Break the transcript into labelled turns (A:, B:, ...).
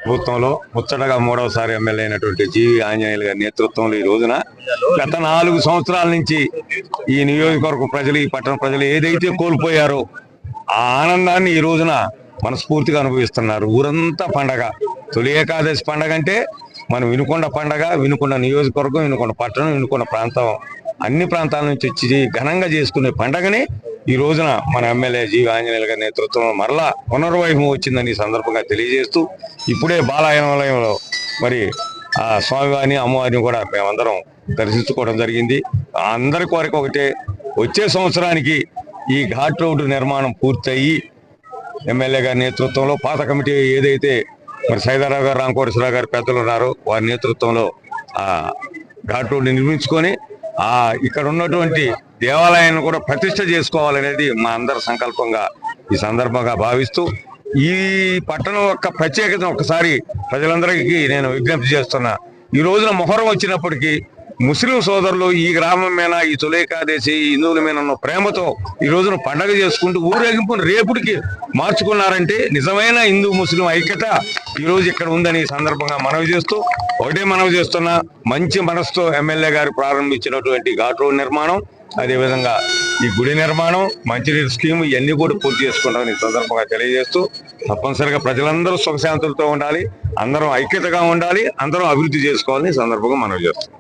A: ప్రభుత్వంలో ముచ్చటగా మూడవసారి ఎమ్మెల్యే అయినటువంటి జీవి ఆంజనేయులు గారి నేతృత్వంలో ఈ రోజున గత 4 సంవత్సరాల నుంచి ఈ నియోజకవర్గ ప్రజలు, ఈ పట్టణ ప్రజలు ఏదైతే కోల్పోయారో ఆ ఆనందాన్ని ఈ రోజున మనస్ఫూర్తిగా అనుభవిస్తున్నారు. ఊరంతా పండగ. తొలి ఏకాదశి పండగ అంటే మనం వినుకొండ పండగ, వినుకొండ నియోజకవర్గం, వినుకొండ పట్టణం, వినుకొండ ప్రాంతం, అన్ని ప్రాంతాల నుంచి వచ్చి ఘనంగా చేసుకునే పండగని ఈ రోజున మన ఎమ్మెల్యే జీవి ఆంజనేయులు గారి నేతృత్వంలో మరలా పునర్వైభవం వచ్చిందని ఈ సందర్భంగా తెలియజేస్తూ, ఇప్పుడే బాలాయనాలయంలో మరి ఆ స్వామివారిని, అమ్మవారిని కూడా మేమందరం దర్శించుకోవడం జరిగింది. అందరి కోరిక ఒకటే, వచ్చే సంవత్సరానికి ఈ ఘాట్ రోడ్డు నిర్మాణం పూర్తయి ఎమ్మెల్యే గారి నేతృత్వంలో పాత కమిటీ ఏదైతే మరి సైదారావు గారు, రామకోటేశ్వరరావు గారు పెద్దలు ఉన్నారో వారి నేతృత్వంలో ఆ ఘాట్ రోడ్డు నిర్మించుకొని ఇక్కడ ఉన్నటువంటి దేవాలయాన్ని కూడా ప్రతిష్ఠ చేసుకోవాలనేది మా అందరి సంకల్పంగా ఈ సందర్భంగా భావిస్తూ, ఈ పట్టణం యొక్క ప్రత్యేకత ఒకసారి ప్రజలందరికీ నేను విజ్ఞప్తి చేస్తున్నా. ఈ రోజున మొహరం వచ్చినప్పటికీ ముస్లిం సోదరులు ఈ గ్రామం మీద, ఈ తొలి ఏకాదశి హిందువుల మీద ఉన్న ప్రేమతో ఈ రోజున పండగ చేసుకుంటూ ఊరేగింపును రేపుడికి మార్చుకున్నారంటే నిజమైన హిందూ ముస్లిం ఐక్యత ఈ రోజు ఇక్కడ ఉందని ఈ సందర్భంగా మనవి చేస్తూ, ఒకటే మనవి చేస్తున్నా, మంచి మనసుతో ఎమ్మెల్యే గారు ప్రారంభించినటువంటి ఘాట్ రోడ్ నిర్మాణం, అదేవిధంగా ఈ గుడి నిర్మాణం, మంచినీరు స్కీమ్ ఇవన్నీ కూడా పూర్తి చేసుకుంటామని ఈ సందర్భంగా తెలియజేస్తూ, తప్పనిసరిగా ప్రజలందరూ సుఖశాంతులతో ఉండాలి, అందరం ఐక్యతగా ఉండాలి, అందరం అభివృద్ధి చేసుకోవాలని ఈ సందర్భంగా మనవి చేస్తాం.